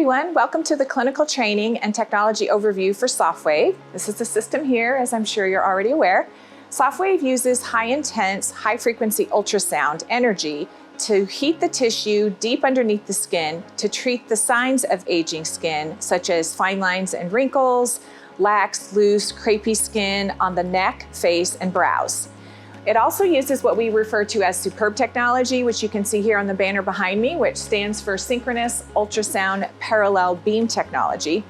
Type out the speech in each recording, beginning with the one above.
everyone, welcome to the clinical training and technology overview for Sofwave. This is the system here, as I'm sure you're already aware. Sofwave uses high-intense, high-frequency ultrasound energy to heat the tissue deep underneath the skin to treat the signs of aging skin, such as fine lines and wrinkles, lax, loose, crepey skin on the neck, face, and brows. It also uses what we refer to as superb technology, which you can see here on the banner behind me, which stands for Synchronous Ultrasound Parallel Beam Technology.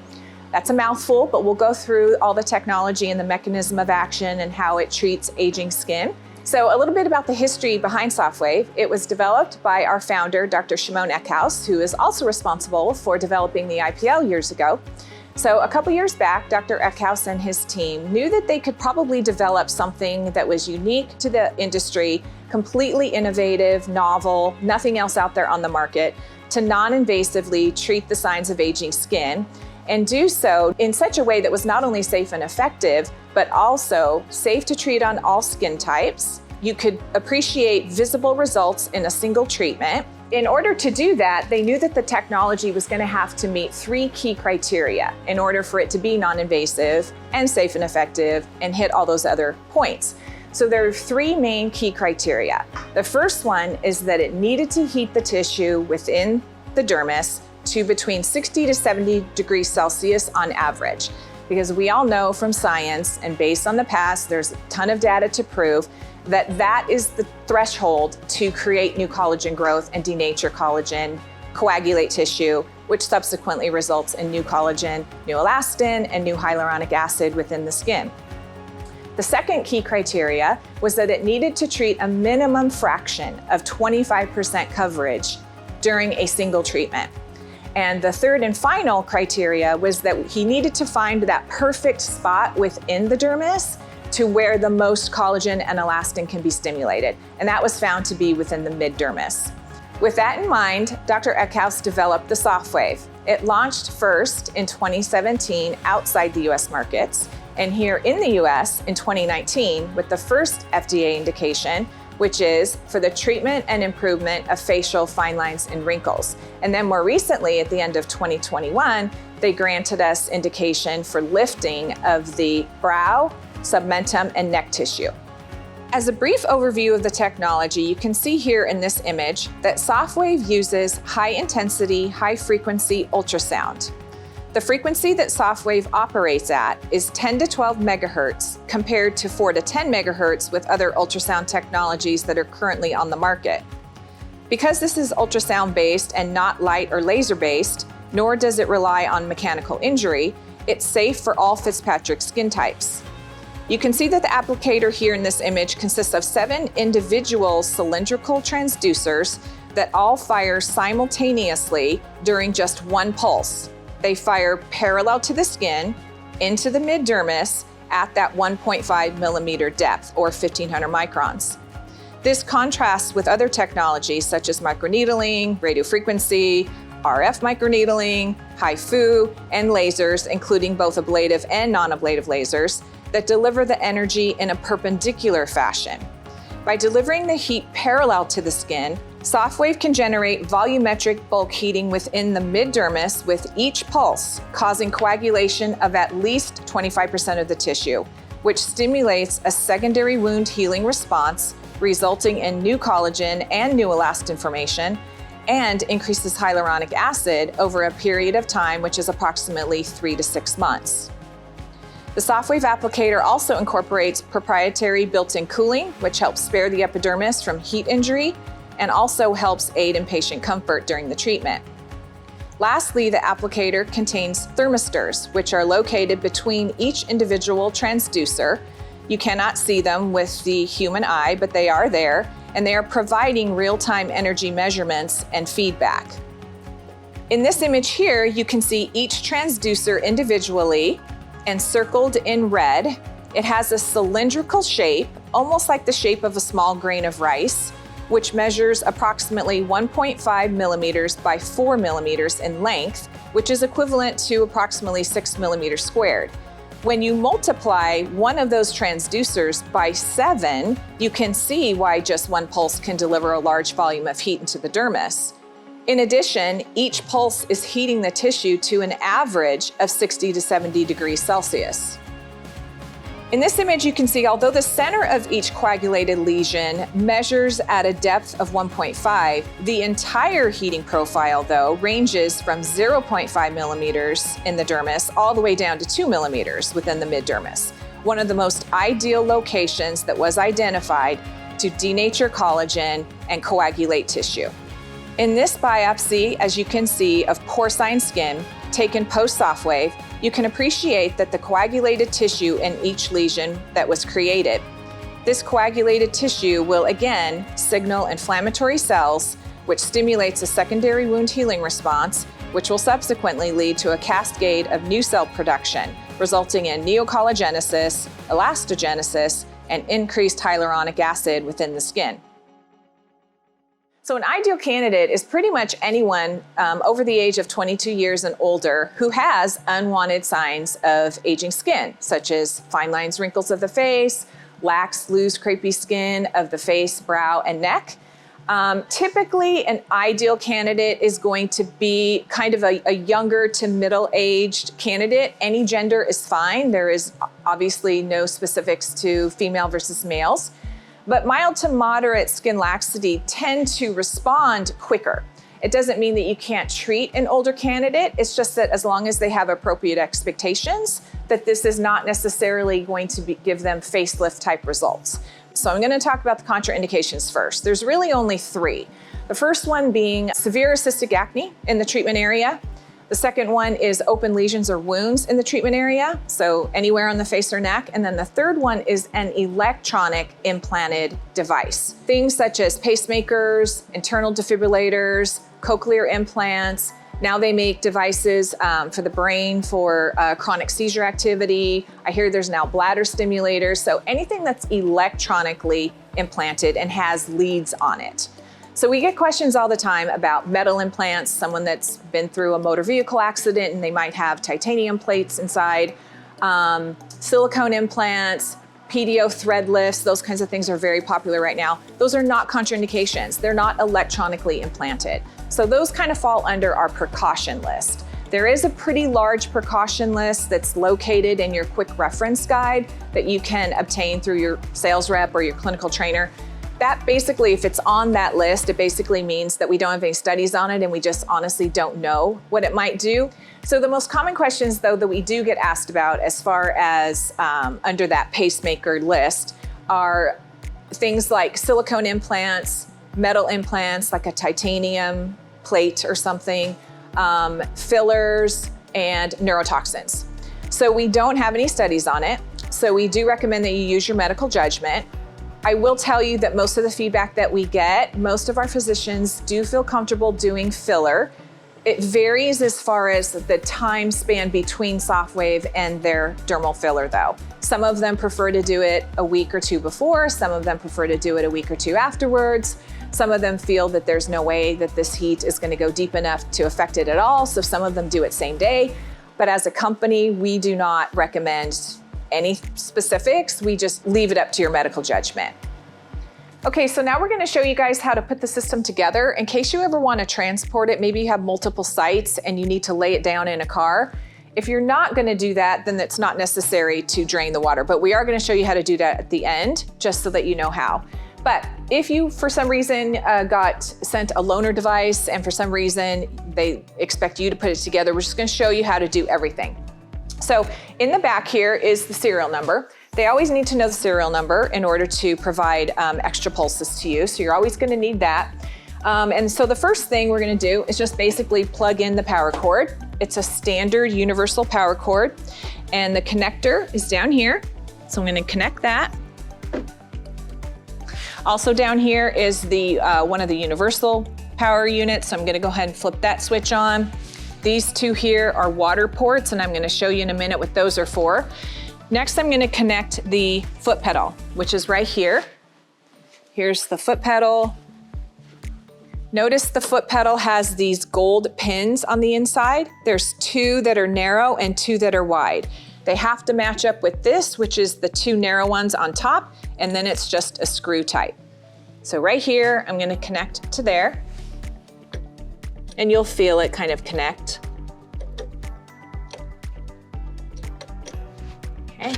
That's a mouthful, but we'll go through all the technology and the mechanism of action and how it treats aging skin. So a little bit about the history behind Sofwave. It was developed by our founder, Dr. Shimon Eckhouse, who is also responsible for developing the IPL years ago. So a couple years back, Dr. Eckhouse and his team knew that they could probably develop something that was unique to the industry, completely innovative, novel, nothing else out there on the market, to non-invasively treat the signs of aging skin, and do so in such a way that was not only safe and effective, but also safe to treat on all skin types. You could appreciate visible results in a single treatment. In order to do that, they knew that the technology was going to have to meet 3 key criteria in order for it to be non-invasive and safe and effective and hit all those other points. So there are 3 main key criteria. The first one is that it needed to heat the tissue within the dermis to between 60 to 70 degrees Celsius on average. Because we all know from science and based on the past, there's a ton of data to prove that that is the threshold to create new collagen growth and denature collagen, coagulate tissue, which subsequently results in new collagen, new elastin, and new hyaluronic acid within the skin. The second key criteria was that it needed to treat a minimum fraction of 25% coverage during a single treatment. And the third and final criteria was that he needed to find that perfect spot within the dermis to where the most collagen and elastin can be stimulated. And that was found to be within the mid-dermis. With that in mind, Dr. Eckhouse developed the Sofwave. It launched first in 2017 outside the US markets, and here in the US in 2019 with the first FDA indication, which is for the treatment and improvement of facial fine lines and wrinkles. And then more recently, at the end of 2021, they granted us indication for lifting of the brow, submentum, and neck tissue. As a brief overview of the technology, you can see here in this image that Sofwave uses high-intensity, high-frequency ultrasound. The frequency that Sofwave operates at is 10 to 12 megahertz compared to 4 to 10 megahertz with other ultrasound technologies that are currently on the market. Because this is ultrasound-based and not light or laser-based, nor does it rely on mechanical injury, it's safe for all Fitzpatrick skin types. You can see that the applicator here in this image consists of 7 individual cylindrical transducers that all fire simultaneously during just one pulse. They fire parallel to the skin into the mid-dermis at that 1.5 millimeter depth, or 1500 microns. This contrasts with other technologies such as microneedling, radiofrequency, RF microneedling, HIFU, and lasers, including both ablative and non-ablative lasers, that deliver the energy in a perpendicular fashion. By delivering the heat parallel to the skin, Sofwave can generate volumetric bulk heating within the mid-dermis with each pulse, causing coagulation of at least 25% of the tissue, which stimulates a secondary wound healing response, resulting in new collagen and new elastin formation, and increases hyaluronic acid over a period of time, which is approximately 3 to 6 months. The Sofwave applicator also incorporates proprietary built-in cooling, which helps spare the epidermis from heat injury and also helps aid in patient comfort during the treatment. Lastly, the applicator contains thermistors, which are located between each individual transducer. You cannot see them with the human eye, but they are there, and they are providing real-time energy measurements and feedback. In this image here, you can see each transducer individually and circled in red. It has a cylindrical shape, almost like the shape of a small grain of rice, which measures approximately 1.5 millimeters by 4 millimeters in length, which is equivalent to approximately 6 millimeters squared. When you multiply one of those transducers by 7, you can see why just one pulse can deliver a large volume of heat into the dermis. In addition, each pulse is heating the tissue to an average of 60 to 70 degrees Celsius. In this image, you can see although the center of each coagulated lesion measures at a depth of 1.5, the entire heating profile, though, ranges from 0.5 millimeters in the dermis all the way down to 2 millimeters within the mid-dermis, one of the most ideal locations that was identified to denature collagen and coagulate tissue. In this biopsy, as you can see, of porcine skin taken post-Sofwave, you can appreciate that the coagulated tissue in each lesion that was created. This coagulated tissue will again signal inflammatory cells, which stimulates a secondary wound healing response, which will subsequently lead to a cascade of new cell production, resulting in neocollagenesis, elastogenesis, and increased hyaluronic acid within the skin. So an ideal candidate is pretty much anyone over the age of 22 years and older who has unwanted signs of aging skin, such as fine lines, wrinkles of the face, lax, loose, crepey skin of the face, brow, and neck. Typically, an ideal candidate is going to be kind of a younger to middle-aged candidate. Any gender is fine. There is obviously no specifics to female versus males. But mild to moderate skin laxity tend to respond quicker. It doesn't mean that you can't treat an older candidate. It's just that as long as they have appropriate expectations, that this is not necessarily going to give them facelift type results. So I'm going to talk about the contraindications first. There's really only 3. The first one being severe cystic acne in the treatment area. The second one is open lesions or wounds in the treatment area, so anywhere on the face or neck. And then the third one is an electronic implanted device. Things such as pacemakers, internal defibrillators, cochlear implants. Now they make devices for the brain for chronic seizure activity. I hear there's now bladder stimulators. So anything that's electronically implanted and has leads on it. So we get questions all the time about metal implants, someone that's been through a motor vehicle accident and they might have titanium plates inside, silicone implants, PDO thread lifts, those kinds of things are very popular right now. Those are not contraindications. They're not electronically implanted. So those kind of fall under our precaution list. There is a pretty large precaution list that's located in your quick reference guide that you can obtain through your sales rep or your clinical trainer. That basically, if it's on that list, it basically means that we don't have any studies on it and we just honestly don't know what it might do. So the most common questions, though, that we do get asked about as far as under that pacemaker list are things like silicone implants, metal implants like a titanium plate or something, fillers, and neurotoxins. So we don't have any studies on it. So we do recommend that you use your medical judgment. I will tell you that most of the feedback that we get, most of our physicians do feel comfortable doing filler. It varies as far as the time span between Sofwave and their dermal filler though. Some of them prefer to do it a week or 2 before, some of them prefer to do it a week or 2 afterwards. Some of them feel that there's no way that this heat is gonna go deep enough to affect it at all, so some of them do it same day. But as a company, we do not recommend any specifics, we just leave it up to your medical judgment. Okay, so now we're gonna show you guys how to put the system together in case you ever wanna transport it. Maybe you have multiple sites and you need to lay it down in a car. If you're not gonna do that, then it's not necessary to drain the water, but we are gonna show you how to do that at the end, just so that you know how. But if you, for some reason, got sent a loaner device and for some reason they expect you to put it together, we're just gonna show you how to do everything. So in the back here is the serial number. They always need to know the serial number in order to provide extra pulses to you. So you're always gonna need that. And so the first thing we're gonna do is just basically plug in the power cord. It's a standard universal power cord and the connector is down here. So I'm gonna connect that. Also down here is the one of the universal power units. So I'm gonna go ahead and flip that switch on. These 2 here are water ports, and I'm gonna show you in a minute what those are for. Next, I'm gonna connect the foot pedal, which is right here. Here's the foot pedal. Notice the foot pedal has these gold pins on the inside. There's 2 that are narrow and 2 that are wide. They have to match up with this, which is the 2 narrow ones on top, and then it's just a screw type. So right here, I'm gonna connect to there. and you'll feel it kind of connect. Okay,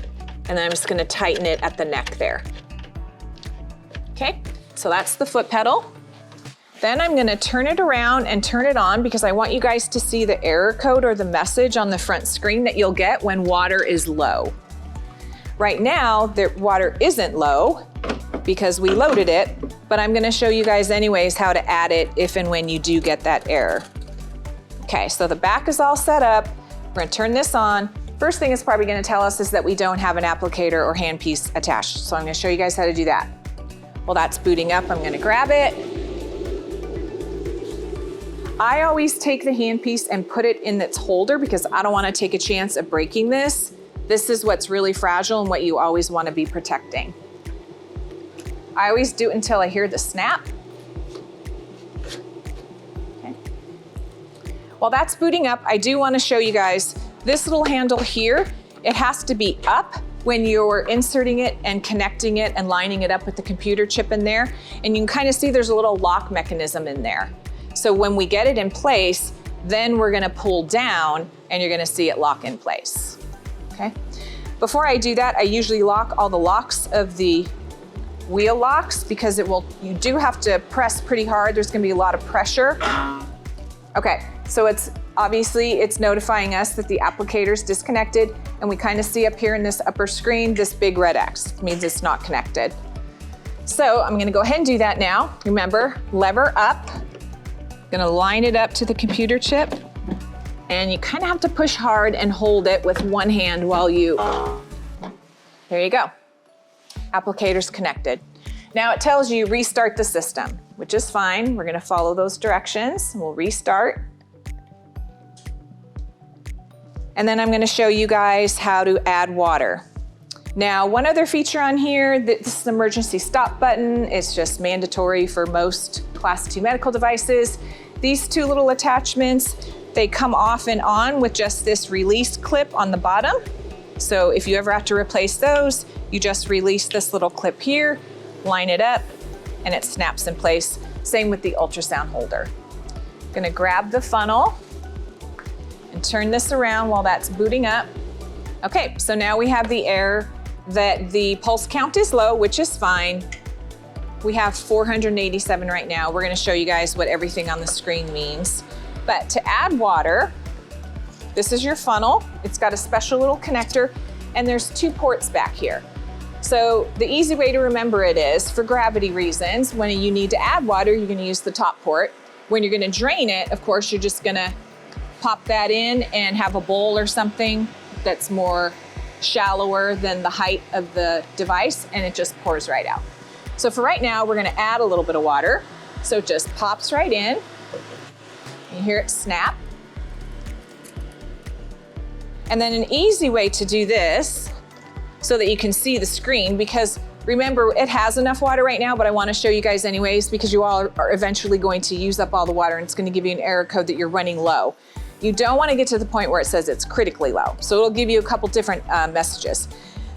and then I'm just gonna tighten it at the neck there. Okay, so that's the foot pedal. Then I'm gonna turn it around and turn it on because I want you guys to see the error code or the message on the front screen that you'll get when water is low. Right now, the water isn't low because we loaded it, but I'm gonna show you guys anyways how to add it if and when you do get that error. Okay, so the back is all set up. We're gonna turn this on. First thing it's probably gonna tell us is that we don't have an applicator or handpiece attached. So I'm gonna show you guys how to do that. While that's booting up, I'm gonna grab it. I always take the handpiece and put it in its holder because I don't wanna take a chance of breaking this. This is what's really fragile and what you always wanna be protecting. I always do it until I hear the snap. Okay. While that's booting up, I do wanna show you guys this little handle here. It has to be up when you're inserting it and connecting it and lining it up with the computer chip in there. And you can kind of see there's a little lock mechanism in there. So when we get it in place, then we're gonna pull down and you're gonna see it lock in place, okay? Before I do that, I usually lock all the locks of the wheel locks because you do have to press pretty hard. There's gonna be a lot of pressure. Okay, so it's notifying us that the applicator's disconnected, and we kind of see up here in this upper screen, this big red X. It means it's not connected. So I'm gonna go ahead and do that now. Remember, lever up. Gonna line it up to the computer chip, and you kind of have to push hard and hold it with one hand while there you go. Applicator's connected. Now it tells you restart the system, which is fine. We're gonna follow those directions. We'll restart. And then I'm gonna show you guys how to add water. Now, one other feature on here, this is the emergency stop button. It's just mandatory for most Class 2 medical devices. These two little attachments, they come off and on with just this release clip on the bottom. So if you ever have to replace those, you just release this little clip here, line it up, and it snaps in place. Same with the ultrasound holder. I'm gonna grab the funnel and turn this around while that's booting up. Okay, so now we have the error that the pulse count is low, which is fine. We have 487 right now. We're gonna show you guys what everything on the screen means. But to add water, this is your funnel. It's got a special little connector, and there's two ports back here. So the easy way to remember it is, for gravity reasons, when you need to add water, you're gonna use the top port. When you're gonna drain it, of course, you're just gonna pop that in and have a bowl or something that's more shallower than the height of the device, and it just pours right out. So for right now, we're gonna add a little bit of water. So it just pops right in. You hear it snap. And then an easy way to do this, so that you can see the screen, because remember, it has enough water right now, but I wanna show you guys anyways, because you all are eventually going to use up all the water, and it's gonna give you an error code that you're running low. You don't wanna get to the point where it says it's critically low. So it'll give you a couple different messages.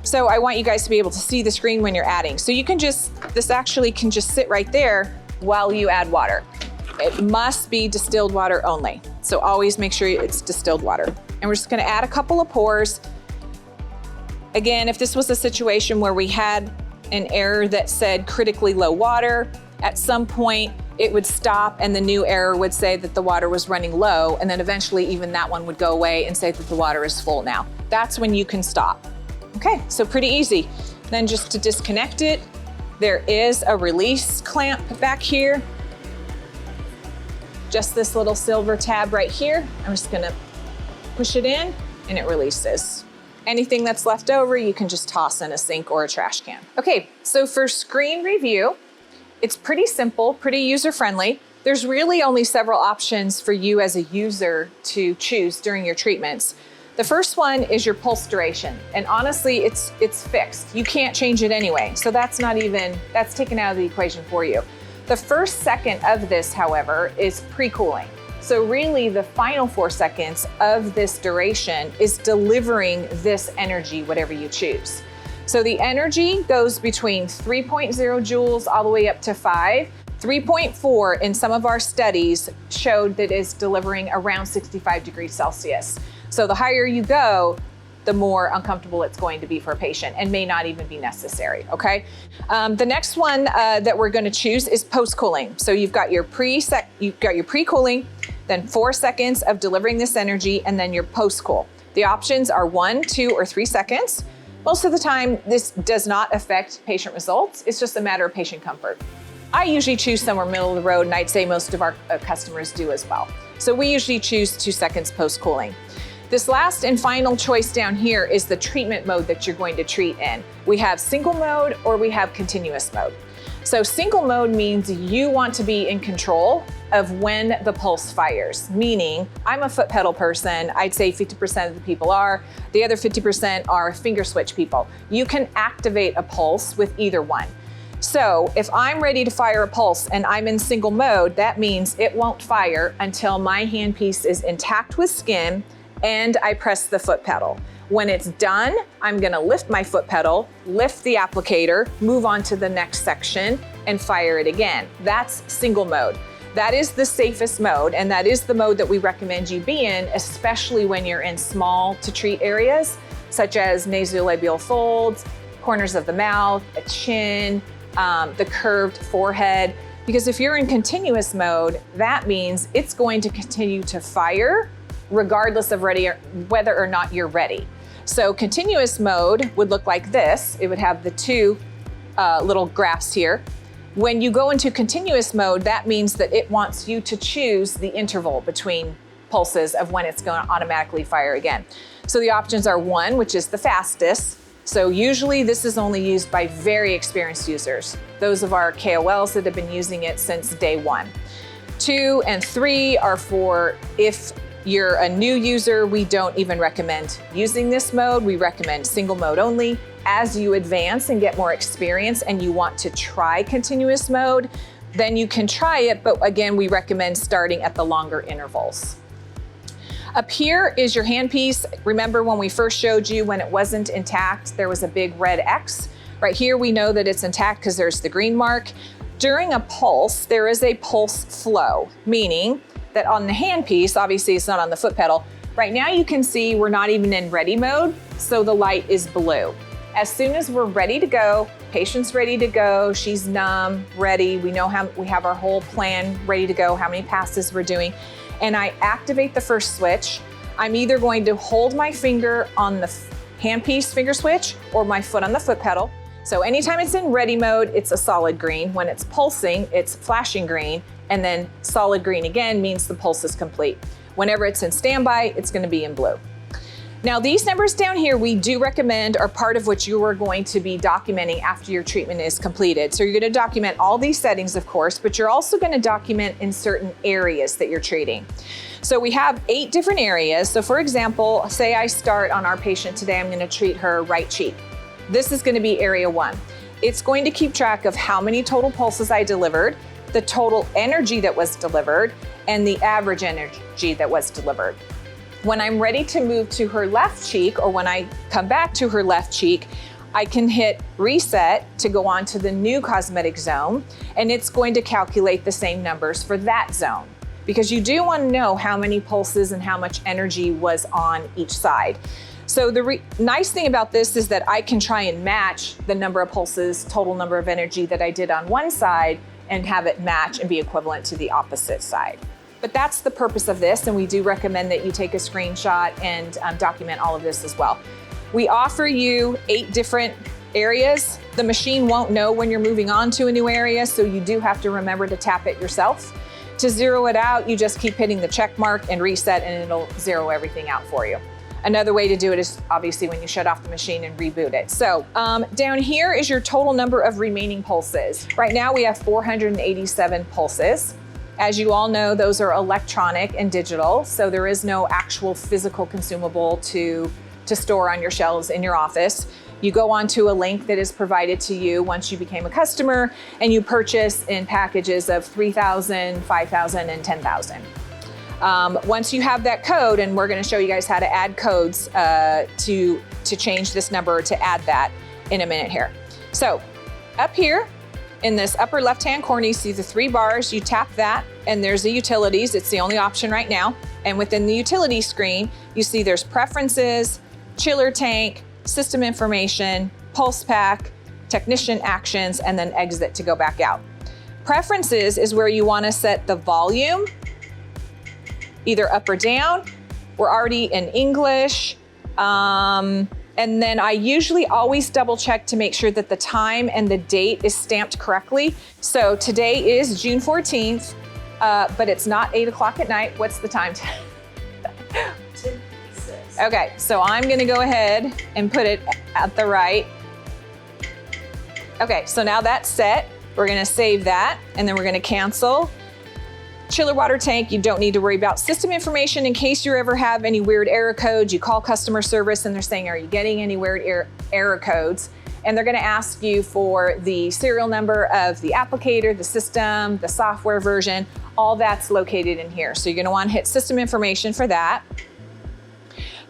So I want you guys to be able to see the screen when you're adding. So you can this actually can just sit right there while you add water. It must be distilled water only. So always make sure it's distilled water. And we're just gonna add a couple of pours. Again, if this was a situation where we had an error that said critically low water, at some point it would stop and the new error would say that the water was running low, and then eventually even that one would go away and say that the water is full now. That's when you can stop. Okay, so pretty easy. Then just to disconnect it, there is a release clamp back here. Just this little silver tab right here. I'm just gonna push it in and it releases. Anything that's left over, you can just toss in a sink or a trash can. Okay, so for screen review, it's pretty simple, pretty user-friendly. There's really only several options for you as a user to choose during your treatments. The first one is your pulse duration. And honestly, it's fixed. You can't change it anyway. So that's taken out of the equation for you. The first second of this, however, is pre-cooling. So really the final 4 seconds of this duration is delivering this energy, whatever you choose. So the energy goes between 3.0 joules all the way up to 5. 3.4 in some of our studies showed that it's delivering around 65 degrees Celsius. So the higher you go, the more uncomfortable it's going to be for a patient and may not even be necessary, okay? The next one that we're gonna choose is post-cooling. So you've got your pre-cooling, then 4 seconds of delivering this energy, and then your post-cool. The options are 1, 2, or 3 seconds. Most of the time, this does not affect patient results. It's just a matter of patient comfort. I usually choose somewhere middle of the road, and I'd say most of our customers do as well. So we usually choose 2 seconds post-cooling. This last and final choice down here is the treatment mode that you're going to treat in. We have single mode or we have continuous mode. So single mode means you want to be in control of when the pulse fires, meaning I'm a foot pedal person. I'd say 50% of the people are. The other 50% are finger switch people. You can activate a pulse with either one. So if I'm ready to fire a pulse and I'm in single mode, that means it won't fire until my handpiece is intact with skin and I press the foot pedal. When it's done, I'm gonna lift my foot pedal, lift the applicator, move on to the next section and fire it again. That's single mode. That is the safest mode, and that is the mode that we recommend you be in, especially when you're in small to treat areas, such as nasolabial folds, corners of the mouth, a chin, the curved forehead. Because if you're in continuous mode, that means it's going to continue to fire regardless of whether or not you're ready. So continuous mode would look like this. It would have the 2 little graphs here. When you go into continuous mode, that means that it wants you to choose the interval between pulses of when it's going to automatically fire again. So the options are 1, which is the fastest. So usually this is only used by very experienced users, those of our KOLs that have been using it since day 1. 2 and 3 are for if you're a new user, we don't even recommend using this mode. We recommend single mode only. As you advance and get more experience and you want to try continuous mode, then you can try it, but again, we recommend starting at the longer intervals. Up here is your handpiece. Remember when we first showed you when it wasn't intact, there was a big red X. Right here, we know that it's intact because there's the green mark. During a pulse, there is a pulse flow, meaning that on the handpiece, obviously it's not on the foot pedal. Right now you can see we're not even in ready mode, so the light is blue. As soon as we're ready to go, patient's ready to go, she's numb, ready, we know we have our whole plan ready to go, how many passes we're doing, and I activate the first switch, I'm either going to hold my finger on the handpiece finger switch or my foot on the foot pedal. So anytime it's in ready mode, it's a solid green. When it's pulsing, it's flashing green, and then solid green again means the pulse is complete. Whenever it's in standby, it's gonna be in blue. Now these numbers down here we do recommend are part of what you are going to be documenting after your treatment is completed. So you're gonna document all these settings, of course, but you're also gonna document in certain areas that you're treating. So we have 8 different areas. So for example, say I start on our patient today, I'm gonna treat her right cheek. This is gonna be area 1. It's going to keep track of how many total pulses I delivered, the total energy that was delivered, and the average energy that was delivered. When I'm ready to move to her left cheek, or when I come back to her left cheek, I can hit reset to go on to the new cosmetic zone, and it's going to calculate the same numbers for that zone. Because you do want to know how many pulses and how much energy was on each side. So the nice thing about this is that I can try and match the number of pulses, total number of energy that I did on one side, and have it match and be equivalent to the opposite side. But that's the purpose of this, and we do recommend that you take a screenshot and document all of this as well. We offer you 8 different areas. The machine won't know when you're moving on to a new area, so you do have to remember to tap it yourself. To zero it out, you just keep hitting the check mark and reset, and it'll zero everything out for you. Another way to do it is obviously when you shut off the machine and reboot it. So down here is your total number of remaining pulses. Right now we have 487 pulses. As you all know, those are electronic and digital, so there is no actual physical consumable to store on your shelves in your office. You go onto a link that is provided to you once you became a customer, and you purchase in packages of 3,000, 5,000, and 10,000. Once you have that code, and we're gonna show you guys how to add codes to change this number, to add that in a minute here. So up here, In this upper left-hand corner, you see the 3 bars. You tap that, and there's the utilities. It's the only option right now. And within the utility screen, you see there's preferences, chiller tank, system information, pulse pack, technician actions, and then exit to go back out. Preferences is where you want to set the volume, either up or down. We're already in English. And then I usually always double check to make sure that the time and the date is stamped correctly. So today is June 14th, but it's not 8 o'clock at night. What's the time? 10:56. Okay, so I'm gonna go ahead and put it at the right. Okay, so now that's set. We're gonna save that, and then we're gonna cancel. Chiller water tank, you don't need to worry about. System information, in case you ever have any weird error codes, you call customer service and they're saying, are you getting any weird error codes? And they're gonna ask you for the serial number of the applicator, the system, the software version, all that's located in here. So you're gonna wanna hit system information for that.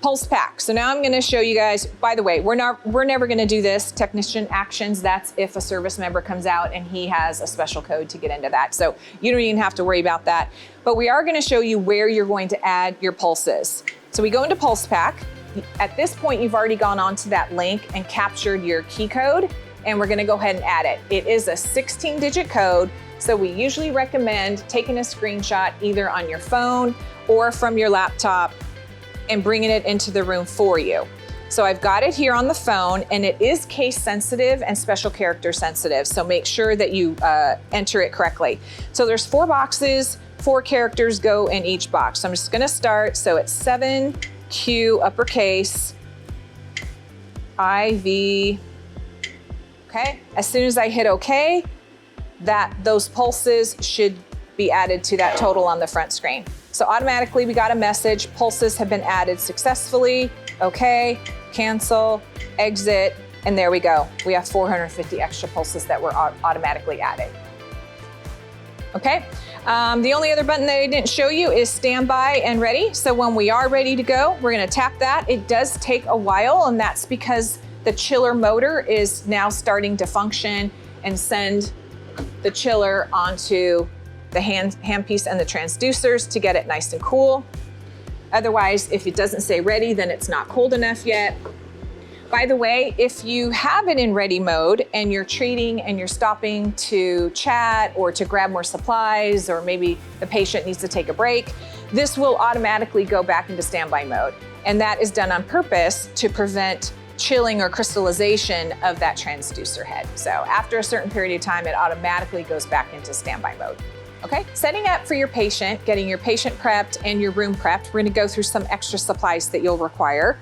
Pulse pack. So now I'm gonna show you guys, by the way, we're never gonna do this, technician actions. That's if a service member comes out and he has a special code to get into that. So you don't even have to worry about that. But we are gonna show you where you're going to add your pulses. So we go into pulse pack. At this point, you've already gone onto that link and captured your key code, and we're gonna go ahead and add it. It is a 16-digit code. So we usually recommend taking a screenshot either on your phone or from your laptop and bringing it into the room for you. So I've got it here on the phone, and it is case sensitive and special character sensitive. So make sure that you enter it correctly. So there's 4 boxes, 4 characters go in each box. So I'm just gonna start. So it's 7Q uppercase, IV, okay? As soon as I hit okay, those pulses should be added to that total on the front screen. So automatically we got a message, pulses have been added successfully. Okay, cancel, exit, and there we go. We have 450 extra pulses that were automatically added. Okay, the only other button that I didn't show you is standby and ready. So when we are ready to go, we're gonna tap that. It does take a while, and that's because the chiller motor is now starting to function and send the chiller onto the handpiece and the transducers to get it nice and cool. Otherwise, if it doesn't say ready, then it's not cold enough yet. By the way, if you have it in ready mode and you're treating and you're stopping to chat or to grab more supplies, or maybe the patient needs to take a break, this will automatically go back into standby mode. And that is done on purpose to prevent chilling or crystallization of that transducer head. So after a certain period of time, it automatically goes back into standby mode. Okay, setting up for your patient, getting your patient prepped and your room prepped. We're gonna go through some extra supplies that you'll require.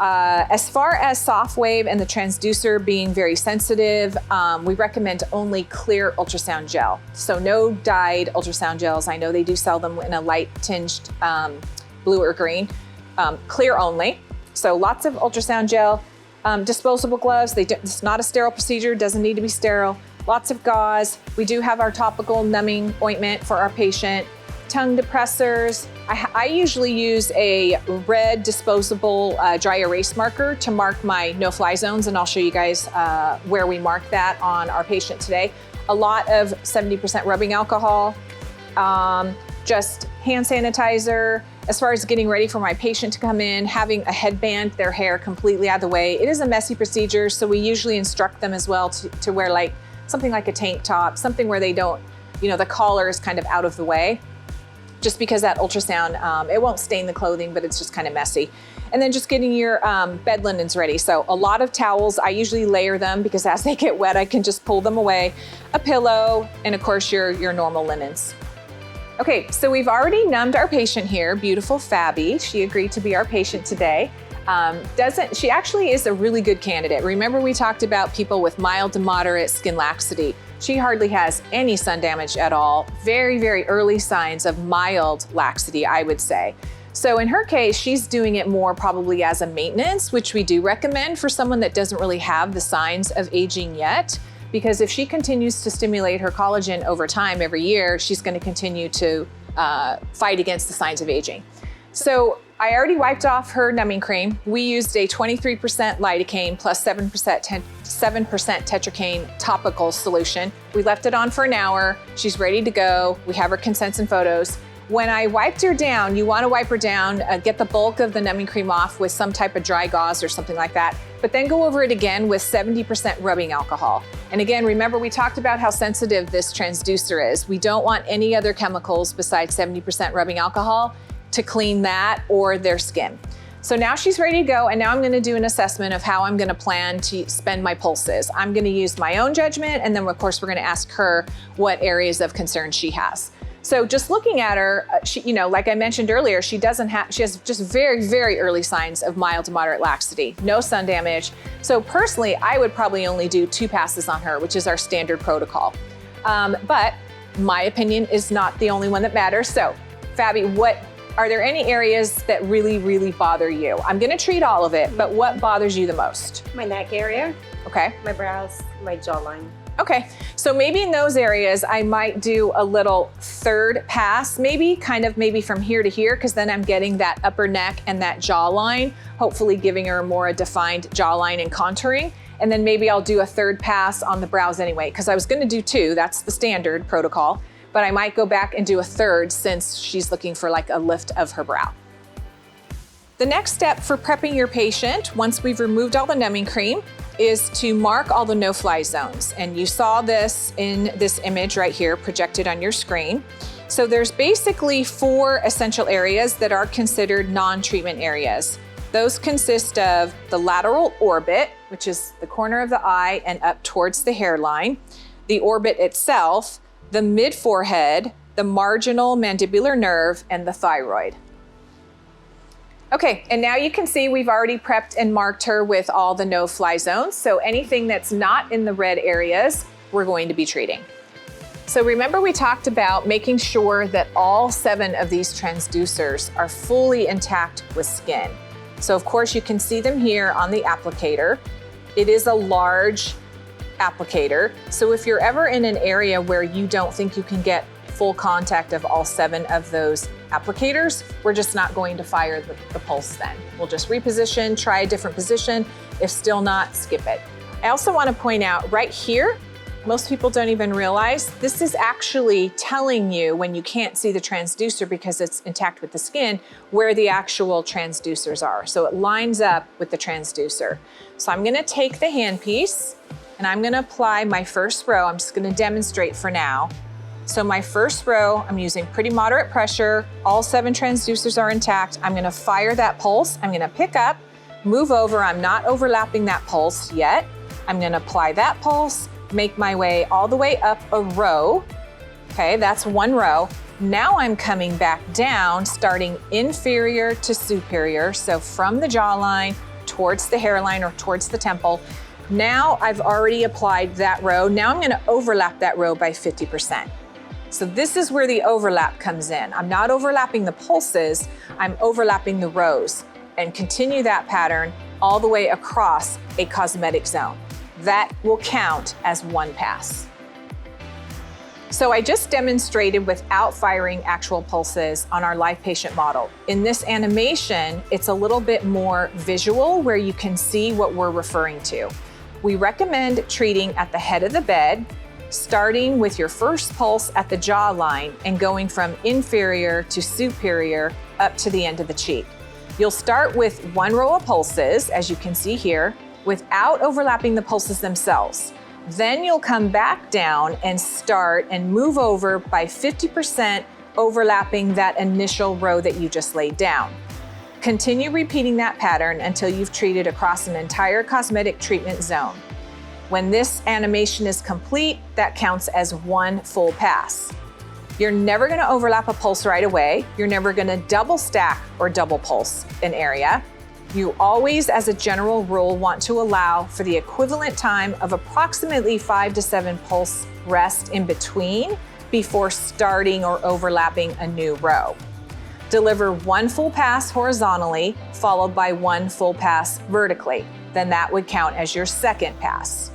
As far as Sofwave and the transducer being very sensitive, we recommend only clear ultrasound gel. So no dyed ultrasound gels. I know they do sell them in a light tinged blue or green. Clear only. So lots of ultrasound gel. Disposable gloves. It's not a sterile procedure, doesn't need to be sterile. Lots of gauze. We do have our topical numbing ointment for our patient. Tongue depressors. I usually use a red disposable dry erase marker to mark my no-fly zones, and I'll show you guys where we mark that on our patient today. A lot of 70% rubbing alcohol, just hand sanitizer. As far as getting ready for my patient to come in, having a headband, their hair completely out of the way. It is a messy procedure, so we usually instruct them as well to wear like something like a tank top, something where they don't, the collar is kind of out of the way, just because that ultrasound, it won't stain the clothing, but it's just kind of messy. And then just getting your bed linens ready. So a lot of towels, I usually layer them because as they get wet, I can just pull them away. A pillow, and of course your normal linens. Okay, so we've already numbed our patient here, beautiful Fabi. She agreed to be our patient today. She actually is a really good candidate. Remember we talked about people with mild to moderate skin laxity. She hardly has any sun damage at all. Very, very early signs of mild laxity, I would say. So in her case, she's doing it more probably as a maintenance, which we do recommend for someone that doesn't really have the signs of aging yet. Because if she continues to stimulate her collagen over time every year, she's going to continue to fight against the signs of aging. So I already wiped off her numbing cream. We used a 23% lidocaine plus 7% 7% tetracaine topical solution. We left it on for an hour. She's ready to go. We have her consents and photos. When I wiped her down, you want to wipe her down, get the bulk of the numbing cream off with some type of dry gauze or something like that, but then go over it again with 70% rubbing alcohol. And again, remember we talked about how sensitive this transducer is. We don't want any other chemicals besides 70% rubbing alcohol to clean that or their skin. So now she's ready to go, and now I'm gonna do an assessment of how I'm gonna plan to spend my pulses. I'm gonna use my own judgment, and then of course we're gonna ask her what areas of concern she has. So just looking at her, she, you know, like I mentioned earlier, she has just very, very early signs of mild to moderate laxity, no sun damage. So personally, I would probably only do 2 passes on her, which is our standard protocol. But my opinion is not the only one that matters. So Fabi, are there any areas that really, really bother you? I'm gonna treat all of it, but what bothers you the most? My neck area. Okay. My brows, my jawline. Okay, so maybe in those areas, I might do a little third pass, maybe from here to here, because then I'm getting that upper neck and that jawline, hopefully giving her more a defined jawline and contouring. And then maybe I'll do a third pass on the brows anyway, because I was gonna do 2, that's the standard protocol, but I might go back and do a third since she's looking for like a lift of her brow. The next step for prepping your patient, once we've removed all the numbing cream, is to mark all the no-fly zones. And you saw this in this image right here projected on your screen. So there's basically 4 essential areas that are considered non-treatment areas. Those consist of the lateral orbit, which is the corner of the eye and up towards the hairline, the orbit itself, the mid-forehead, the marginal mandibular nerve, and the thyroid. Okay, and now you can see we've already prepped and marked her with all the no-fly zones. So anything that's not in the red areas, we're going to be treating. So remember we talked about making sure that all 7 of these transducers are fully intact with skin. So of course you can see them here on the applicator. It is a large applicator. So if you're ever in an area where you don't think you can get full contact of all 7 of those applicators, we're just not going to fire the pulse then. We'll just reposition, try a different position. If still not, skip it. I also want to point out right here, most people don't even realize this is actually telling you when you can't see the transducer because it's intact with the skin, where the actual transducers are. So it lines up with the transducer. So I'm gonna take the handpiece and I'm gonna apply my first row. I'm just gonna demonstrate for now. So my first row, I'm using pretty moderate pressure. All 7 transducers are intact. I'm gonna fire that pulse. I'm gonna pick up, move over. I'm not overlapping that pulse yet. I'm gonna apply that pulse, make my way all the way up a row. Okay, that's 1 row. Now I'm coming back down, starting inferior to superior. So from the jawline towards the hairline or towards the temple. Now I've already applied that row. Now I'm gonna overlap that row by 50%. So this is where the overlap comes in. I'm not overlapping the pulses, I'm overlapping the rows, and continue that pattern all the way across a cosmetic zone. That will count as 1 pass. So I just demonstrated without firing actual pulses on our live patient model. In this animation, it's a little bit more visual where you can see what we're referring to. We recommend treating at the head of the bed, starting with your first pulse at the jawline and going from inferior to superior up to the end of the cheek. You'll start with 1 row of pulses, as you can see here, without overlapping the pulses themselves. Then you'll come back down and start and move over by 50%, overlapping that initial row that you just laid down. Continue repeating that pattern until you've treated across an entire cosmetic treatment zone. When this animation is complete, that counts as 1 full pass. You're never gonna overlap a pulse right away. You're never gonna double stack or double pulse an area. You always, as a general rule, want to allow for the equivalent time of approximately 5 to 7 pulse rest in between before starting or overlapping a new row. Deliver 1 full pass horizontally, followed by 1 full pass vertically. Then that would count as your second pass.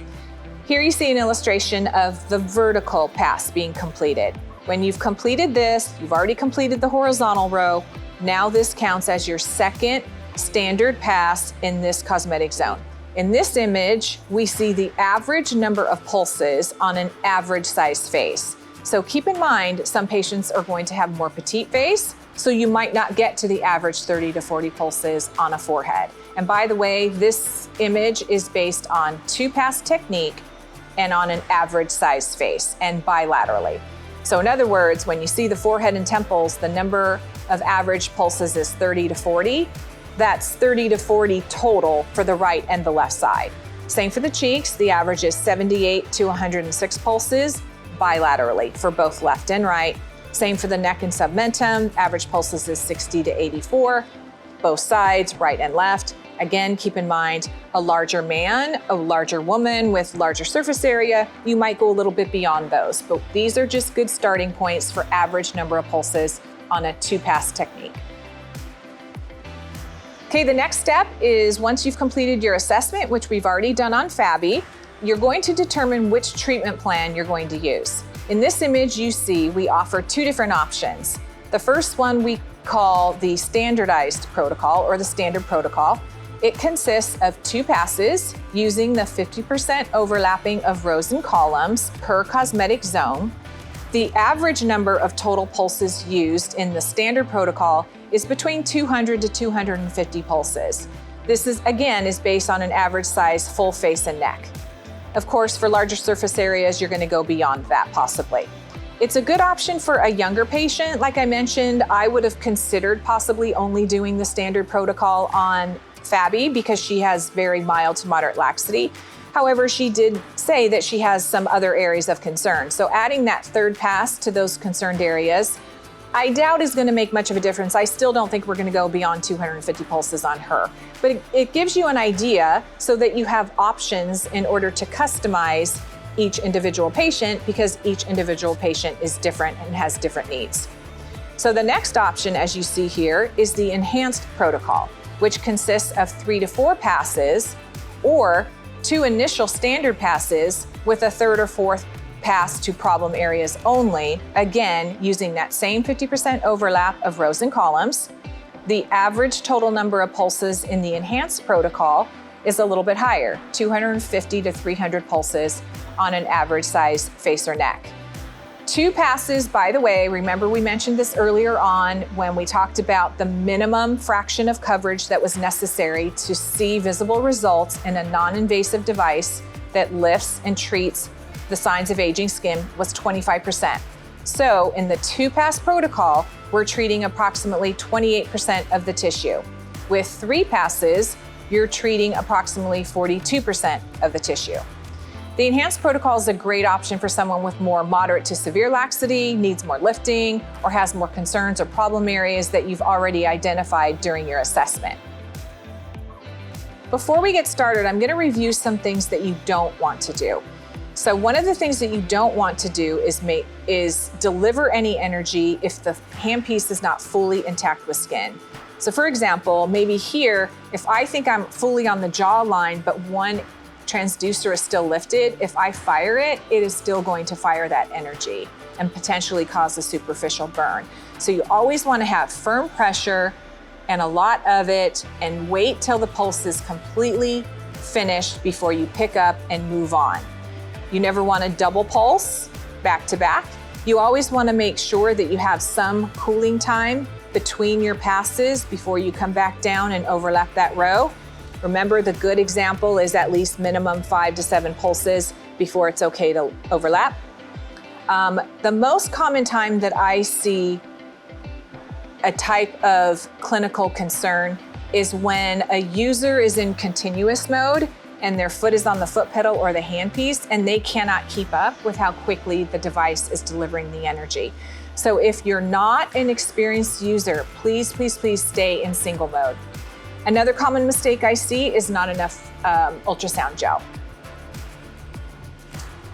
Here you see an illustration of the vertical pass being completed. When you've completed this, you've already completed the horizontal row. Now this counts as your second standard pass in this cosmetic zone. In this image, we see the average number of pulses on an average sized face. So keep in mind, some patients are going to have more petite face, so you might not get to the average 30 to 40 pulses on a forehead. And by the way, this image is based on 2-pass technique and on an average sized face and bilaterally. So in other words, when you see the forehead and temples, the number of average pulses is 30 to 40. That's 30 to 40 total for the right and the left side. Same for the cheeks. The average is 78 to 106 pulses bilaterally for both left and right. Same for the neck and submentum. Average pulses is 60 to 84, both sides, right and left. Again, keep in mind, a larger man, a larger woman with larger surface area, you might go a little bit beyond those, but these are just good starting points for average number of pulses on a 2-pass technique. Okay, the next step is once you've completed your assessment, which we've already done on Fabi, you're going to determine which treatment plan you're going to use. In this image you see we offer 2 different options. The first one we call the standardized protocol or the standard protocol. It consists of 2 passes using the 50% overlapping of rows and columns per cosmetic zone. The average number of total pulses used in the standard protocol is between 200 to 250 pulses. This is based on an average size full face and neck. Of course, for larger surface areas, you're gonna go beyond that possibly. It's a good option for a younger patient. Like I mentioned, I would have considered possibly only doing the standard protocol on Fabi because she has very mild to moderate laxity. However, she did say that she has some other areas of concern. So adding that 3rd pass to those concerned areas, I doubt is gonna make much of a difference. I still don't think we're gonna go beyond 250 pulses on her. But it gives you an idea so that you have options in order to customize each individual patient because each individual patient is different and has different needs. So the next option, as you see here, is the enhanced protocol, which consists of 3 to 4 passes or 2 initial standard passes with a 3rd or 4th pass to problem areas only, again, using that same 50% overlap of rows and columns. The average total number of pulses in the enhanced protocol is a little bit higher, 250 to 300 pulses on an average size face or neck. 2 passes, by the way, remember we mentioned this earlier on when we talked about the minimum fraction of coverage that was necessary to see visible results in a non-invasive device that lifts and treats the signs of aging skin was 25%. So in the 2-pass protocol, we're treating approximately 28% of the tissue. With 3 passes, you're treating approximately 42% of the tissue. The enhanced protocol is a great option for someone with more moderate to severe laxity, needs more lifting, or has more concerns or problem areas that you've already identified during your assessment. Before we get started, I'm gonna review some things that you don't want to do. So one of the things that you don't want to do is deliver any energy if the handpiece is not fully intact with skin. So for example, maybe here, if I think I'm fully on the jawline, but one transducer is still lifted, if I fire it, it is still going to fire that energy and potentially cause a superficial burn. So you always want to have firm pressure and a lot of it and wait till the pulse is completely finished before you pick up and move on. You never want to double pulse back to back. You always want to make sure that you have some cooling time between your passes before you come back down and overlap that row. Remember, the good example is at least minimum 5 to 7 pulses before it's okay to overlap. The most common time that I see a type of clinical concern is when a user is in continuous mode and their foot is on the foot pedal or the handpiece and they cannot keep up with how quickly the device is delivering the energy. So if you're not an experienced user, please, please, please stay in single mode. Another common mistake I see is not enough ultrasound gel.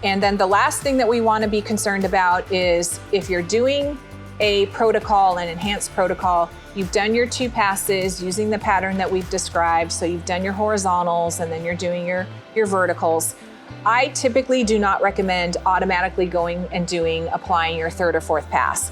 And then the last thing that we want to be concerned about is if you're doing a protocol, an enhanced protocol, you've done your 2 passes using the pattern that we've described. So you've done your horizontals and then you're doing your verticals. I typically do not recommend automatically going and applying your 3rd or 4th pass.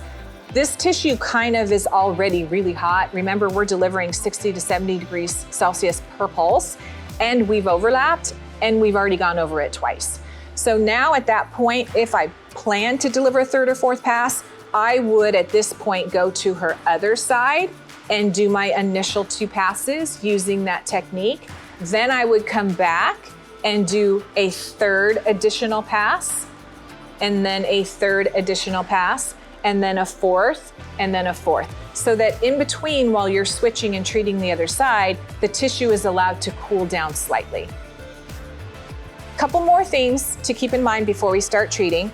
This tissue kind of is already really hot. Remember, we're delivering 60 to 70 degrees Celsius per pulse. and we've overlapped, and we've already gone over it twice. So now at that point, if I plan to deliver a third or fourth pass, I would at this point go to her other side and do my initial 2 passes using that technique. Then I would come back and do a third additional pass, and then a third additional pass, and then a fourth, and then a fourth. So that in between, while you're switching and treating the other side, the tissue is allowed to cool down slightly. Couple more things to keep in mind before we start treating.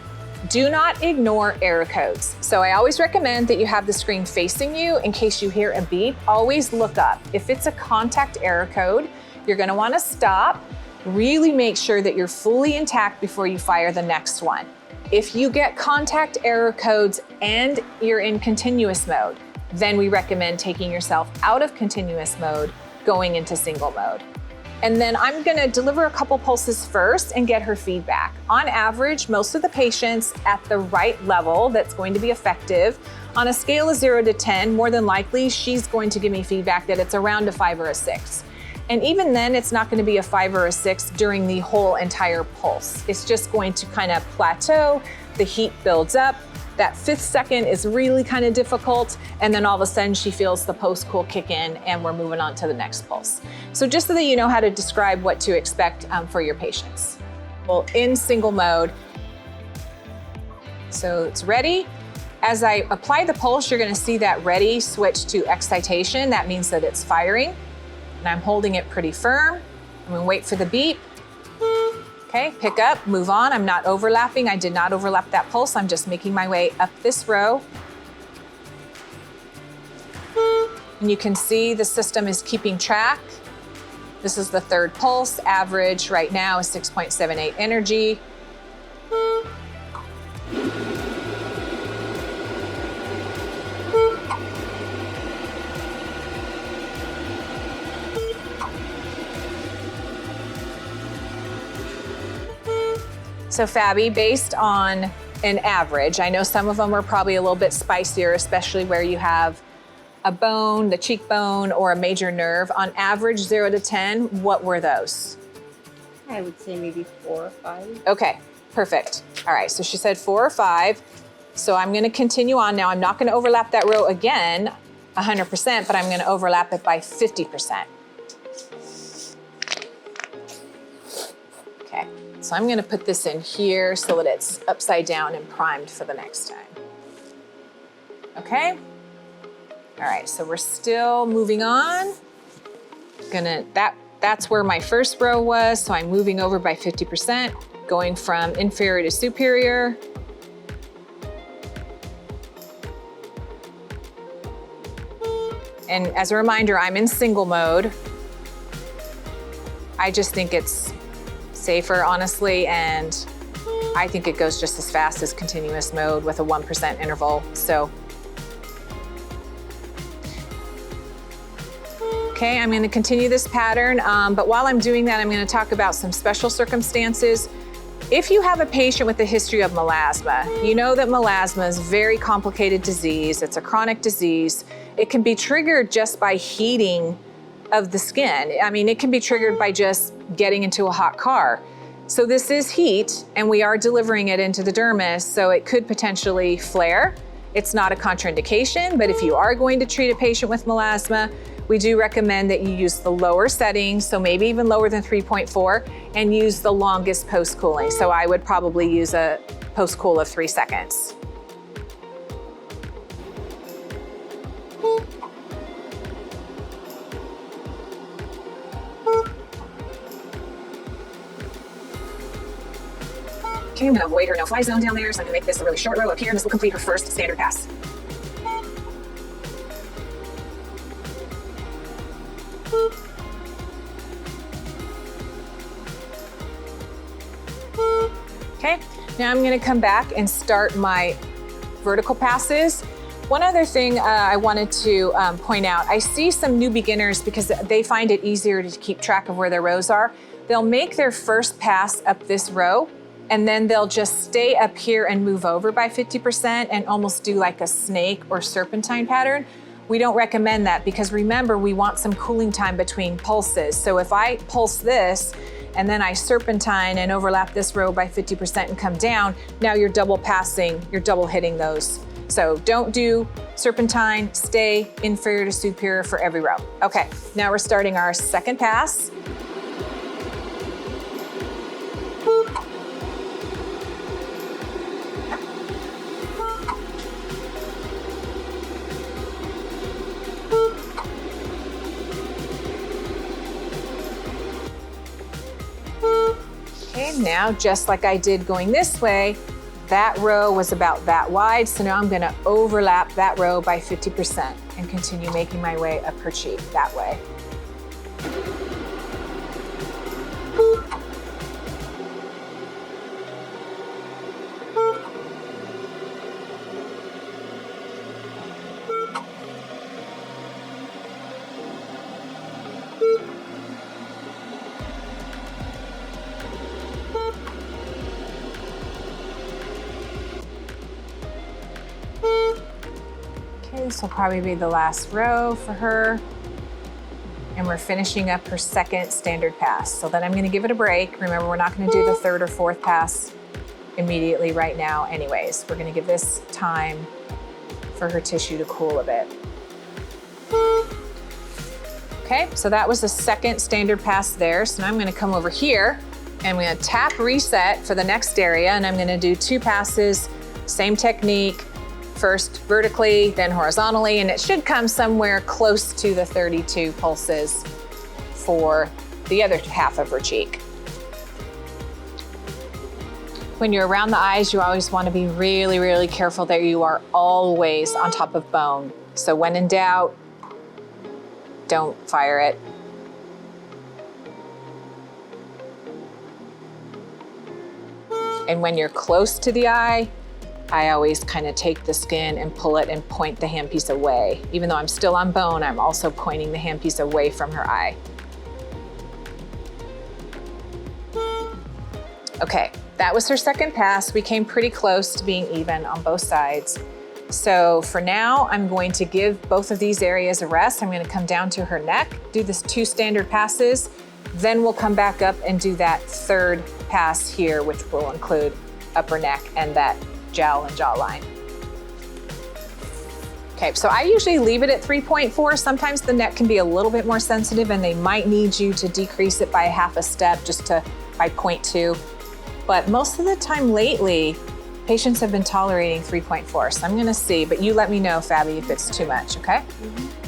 Do not ignore error codes. So I always recommend that you have the screen facing you in case you hear a beep. Always look up. If it's a contact error code, you're gonna wanna stop, really make sure that you're fully intact before you fire the next one. If you get contact error codes and you're in continuous mode, then we recommend taking yourself out of continuous mode, going into single mode. And then I'm gonna deliver a couple pulses first and get her feedback. On average, most of the patients at the right level that's going to be effective, on a scale of 0 to 10, more than likely, she's going to give me feedback that it's around a 5 or a 6. And even then, it's not gonna be a 5 or a 6 during the whole entire pulse. It's just going to kind of plateau, the heat builds up, that 5th second is really kind of difficult, and then all of a sudden she feels the post-cool kick in and we're moving on to the next pulse. So just so that you know how to describe what to expect for your patients. Well, in single mode, so it's ready. As I apply the pulse, you're gonna see that ready switch to excitation. That means that it's firing, and I'm holding it pretty firm. I'm gonna wait for the beep. Okay, pick up, move on. I'm not overlapping. I did not overlap that pulse. I'm just making my way up this row. And you can see the system is keeping track. This is the 3rd pulse. Average right now is 6.78 energy. So Fabi, based on an average, I know some of them are probably a little bit spicier, especially where you have a bone, the cheekbone, or a major nerve. On average, 0 to 10, what were those? I would say maybe 4 or 5. Okay, perfect. All right, so she said 4 or 5. So I'm gonna continue on now. I'm not gonna overlap that row again, 100%, but I'm gonna overlap it by 50%. Okay. So I'm gonna put this in here so that it's upside down and primed for the next time. Okay? All right, so we're still moving on. That's where my first row was, so I'm moving over by 50%, going from inferior to superior. And as a reminder, I'm in single mode. I just think it's safer, honestly, and I think it goes just as fast as continuous mode with a 1% interval. So, okay, I'm gonna continue this pattern, but while I'm doing that, I'm gonna talk about some special circumstances. If you have a patient with a history of melasma, you know that melasma is a very complicated disease. It's a chronic disease. It can be triggered just by heating of the skin. I mean, it can be triggered by just getting into a hot car. So this is heat, and we are delivering it into the dermis, so it could potentially flare. It's not a contraindication, but if you are going to treat a patient with melasma, we do recommend that you use the lower settings, so maybe even lower than 3.4, and use the longest post-cooling. So I would probably use a post-cool of 3 seconds. Okay, I'm gonna avoid her no-fly zone down there, so I'm gonna make this a really short row up here, and this will complete her first standard pass. Okay, now I'm gonna come back and start my vertical passes. One other thing I wanted to point out, I see some new beginners because they find it easier to keep track of where their rows are. They'll make their first pass up this row, and then they'll just stay up here and move over by 50% and almost do like a snake or serpentine pattern. We don't recommend that because remember, we want some cooling time between pulses. So if I pulse this and then I serpentine and overlap this row by 50% and come down, now you're double passing, you're double hitting those. So don't do serpentine, stay inferior to superior for every row. Okay, now we're starting our second pass. Okay, now just like I did going this way, that row was about that wide, so now I'm gonna overlap that row by 50% and continue making my way up her cheek that way. This will probably be the last row for her. And we're finishing up her second standard pass. So then I'm gonna give it a break. Remember, we're not gonna do the third or fourth pass immediately right now anyways. We're gonna give this time for her tissue to cool a bit. Okay, so that was the second standard pass there. So now I'm gonna come over here and I'm gonna tap reset for the next area, and I'm gonna do 2 passes, same technique, first vertically, then horizontally, and it should come somewhere close to the 32 pulses for the other half of her cheek. When you're around the eyes, you always want to be really, really careful that you are always on top of bone. So when in doubt, don't fire it. And when you're close to the eye, I always kind of take the skin and pull it and point the handpiece away. Even though I'm still on bone, I'm also pointing the handpiece away from her eye. Okay, that was her second pass. We came pretty close to being even on both sides. So for now, I'm going to give both of these areas a rest. I'm gonna come down to her neck, do this 2 standard passes, then we'll come back up and do that third pass here, which will include upper neck and that jowl and jawline. Okay, so I usually leave it at 3.4. Sometimes the neck can be a little bit more sensitive and they might need you to decrease it by half a step just to by 0.2. But most of the time lately, patients have been tolerating 3.4. So I'm gonna see, but you let me know, Fabi, if it's too much, okay?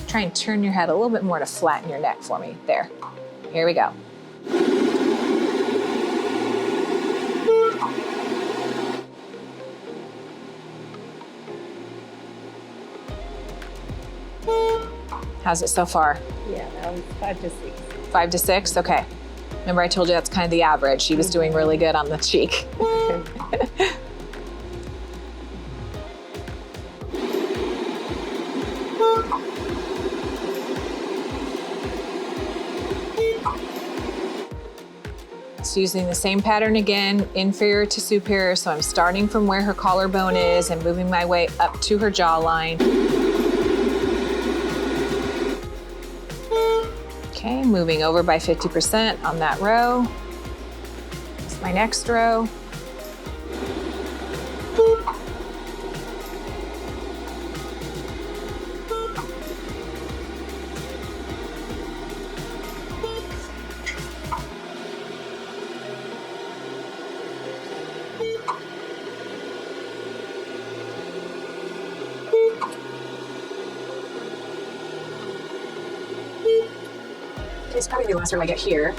Try and turn your head a little bit more to flatten your neck for me. There, here we go. How's it so far? Yeah, that was 5 to 6. 5 to 6, okay. Remember I told you that's kind of the average. She was doing really good on the cheek. So using the same pattern again, inferior to superior. So I'm starting from where her collarbone is and moving my way up to her jawline. Okay, moving over by 50% on that row. That's my next row. It's probably the last row I get here.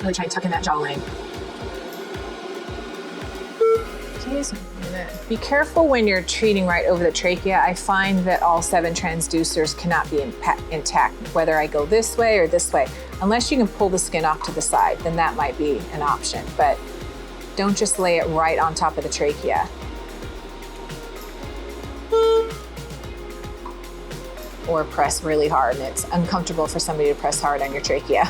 Really try and tuck in that jawline. Be careful when you're treating right over the trachea. I find that all 7 transducers cannot be intact, whether I go this way or this way. Unless you can pull the skin off to the side, then that might be an option. But don't just lay it right on top of the trachea. or press really hard, and it's uncomfortable for somebody to press hard on your trachea.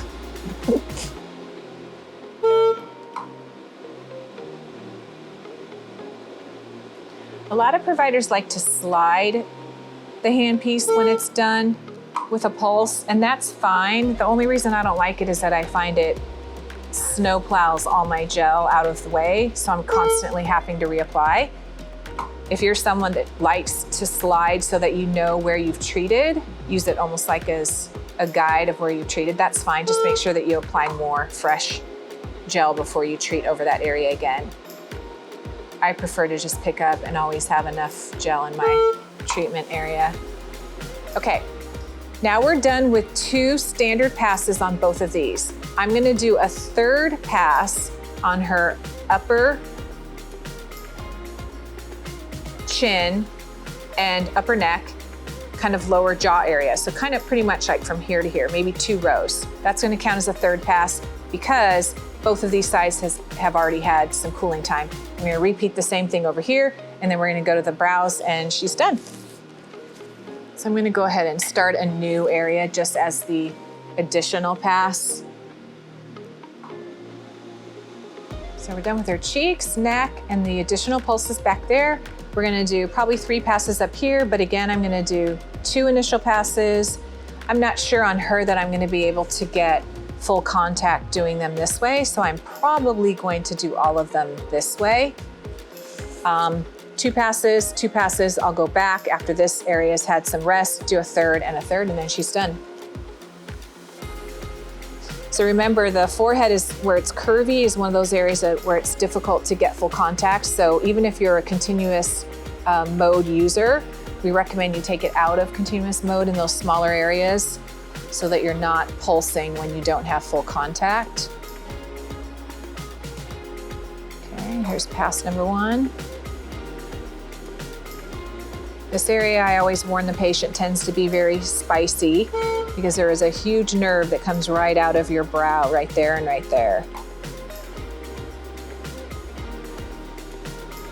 A lot of providers like to slide the handpiece when it's done with a pulse, and that's fine. The only reason I don't like it is that I find it snowplows all my gel out of the way, so I'm constantly having to reapply. If you're someone that likes to slide so that you know where you've treated, use it almost like as a guide of where you've treated, that's fine. Just make sure that you apply more fresh gel before you treat over that area again. I prefer to just pick up and always have enough gel in my treatment area. Okay, now we're done with 2 standard passes on both of these. I'm gonna do a 3rd pass on her upper chin and upper neck, kind of lower jaw area. So kind of pretty much like from here to here, maybe 2 rows. That's gonna count as a 3rd pass because both of these sides have already had some cooling time. I'm gonna repeat the same thing over here, and then we're gonna go to the brows and she's done. So I'm gonna go ahead and start a new area just as the additional pass. So we're done with her cheeks, neck, and the additional pulses back there. We're gonna do probably 3 passes up here, but again, I'm gonna do 2 initial passes. I'm not sure on her that I'm gonna be able to get full contact doing them this way, so I'm probably going to do all of them this way. 2 passes, 2 passes, I'll go back after this area's had some rest, do a 3rd and a 3rd, and then she's done. So remember, the forehead is where it's curvy, is one of those areas where it's difficult to get full contact. So even if you're a continuous mode user, we recommend you take it out of continuous mode in those smaller areas so that you're not pulsing when you don't have full contact. Okay, here's pass number 1. This area, I always warn the patient, tends to be very spicy because there is a huge nerve that comes right out of your brow, right there and right there.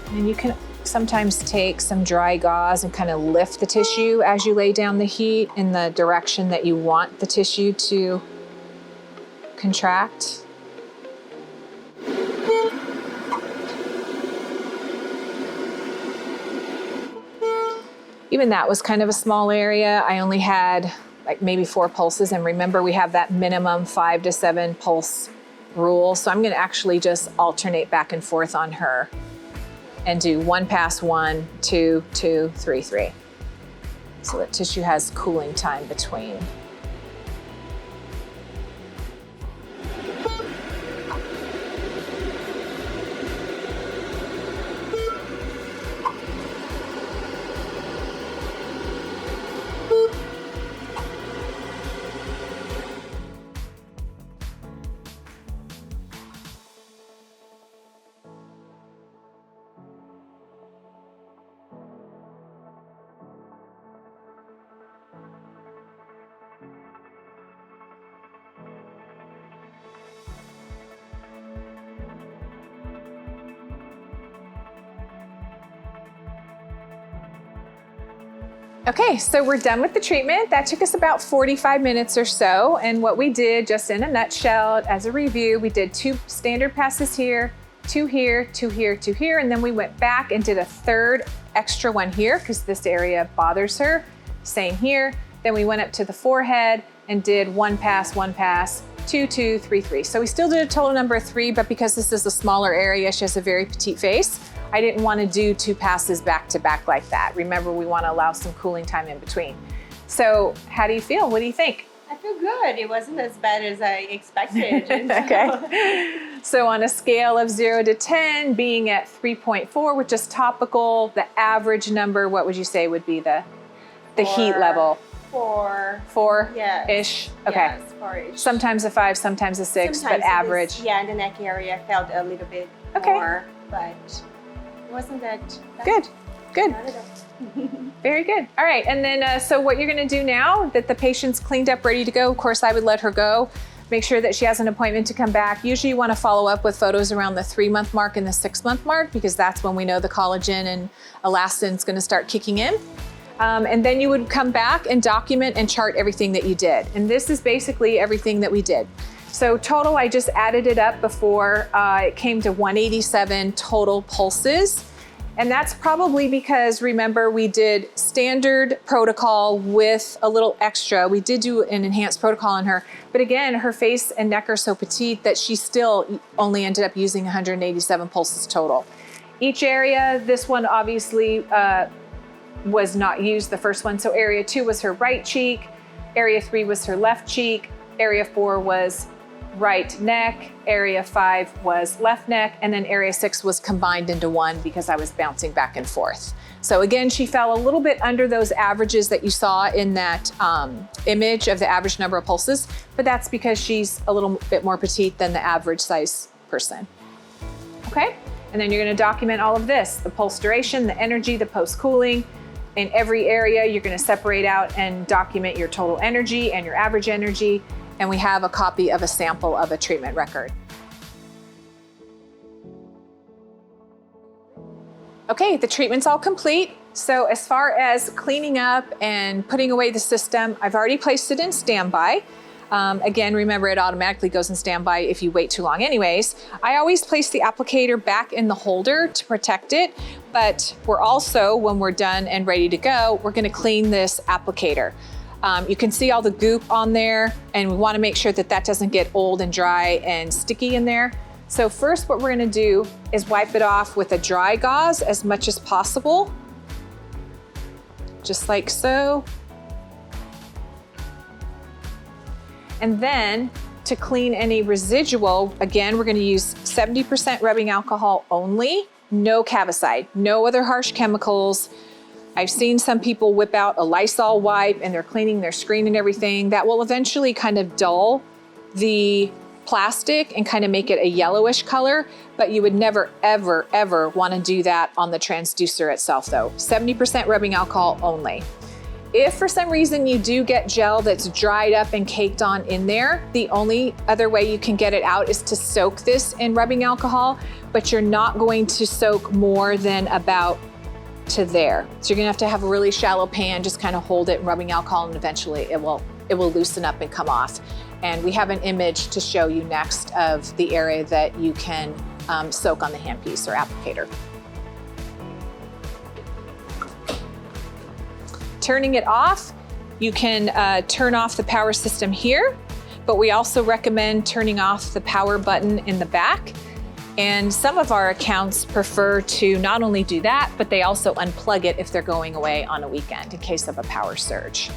And you can sometimes take some dry gauze and kind of lift the tissue as you lay down the heat in the direction that you want the tissue to contract. Even that was kind of a small area. I only had like maybe 4 pulses, and remember we have that minimum 5 to 7 pulse rule. So I'm gonna actually just alternate back and forth on her and do 1 pass, 1, 2, 2, 3, 3. So that tissue has cooling time between. Okay, so we're done with the treatment. That took us about 45 minutes or so. And what we did, just in a nutshell, as a review, we did 2 standard passes here, 2 here, 2 here, 2 here, and then we went back and did a 3rd extra one here because this area bothers her. Same here. Then we went up to the forehead and did 1 pass, 1 pass, 2, 2, 3, 3. So we still did a total number of 3, but because this is a smaller area, she has a very petite face, I didn't want to do 2 passes back to back like that. Remember, we want to allow some cooling time in between. So how do you feel? What do you think? I feel good. It wasn't as bad as I expected. Okay. So on a scale of 0 to 10, being at 3.4, which is topical, the average number, what would you say would be the heat level? 4. 4-ish? Yes. Okay. Yes, 4-ish. Sometimes a 5, sometimes a 6, Sometimes but average. Yeah, the neck area felt a little bit Okay. more, but it wasn't that bad. Good, good. Not at all. Very good. All right, and then so what you're gonna do now that the patient's cleaned up, ready to go, of course I would let her go. Make sure that she has an appointment to come back. Usually you wanna follow up with photos around the 3-month mark and the 6-month mark because that's when we know the collagen and elastin's gonna start kicking in. And then you would come back and document and chart everything that you did. And this is basically everything that we did. So total, I just added it up before, it came to 187 total pulses. And that's probably because, remember, we did standard protocol with a little extra. We did do an enhanced protocol on her, but again, her face and neck are so petite that she still only ended up using 187 pulses total. Each area, this one obviously was not used, the first one. So area 2 was her right cheek, area 3 was her left cheek, area 4 was right neck, area 5 was left neck, and then area 6 was combined into one because I was bouncing back and forth. So again, she fell a little bit under those averages that you saw in that image of the average number of pulses, but that's because she's a little bit more petite than the average size person. Okay, and then you're gonna document all of this, the pulse duration, the energy, the post-cooling. In every area, you're gonna separate out and document your total energy and your average energy. And we have a copy of a sample of a treatment record. Okay, the treatment's all complete. So as far as cleaning up and putting away the system, I've already placed it in standby. Again, remember, it automatically goes in standby if you wait too long anyways. I always place the applicator back in the holder to protect it, but we're also, when we're done and ready to go, we're gonna clean this applicator. You can see all the goop on there, and we wanna make sure that that doesn't get old and dry and sticky in there. So first, what we're gonna do is wipe it off with a dry gauze as much as possible, just like so. And then to clean any residual, again, we're gonna use 70% rubbing alcohol only, no Cavicide, no other harsh chemicals. I've seen some people whip out a Lysol wipe and they're cleaning their screen and everything. That will eventually kind of dull the plastic and kind of make it a yellowish color, but you would never, ever, ever want to do that on the transducer itself though. 70% rubbing alcohol only. If for some reason you do get gel that's dried up and caked on in there, the only other way you can get it out is to soak this in rubbing alcohol, but you're not going to soak more than about to there. So you're gonna have a really shallow pan, just kind of hold it in rubbing alcohol, and eventually it will loosen up and come off. And we have an image to show you next of the area that you can soak on the handpiece or applicator. Turning it off, you can turn off the power system here, but we also recommend turning off the power button in the back. And some of our accounts prefer to not only do that, but they also unplug it if they're going away on a weekend in case of a power surge.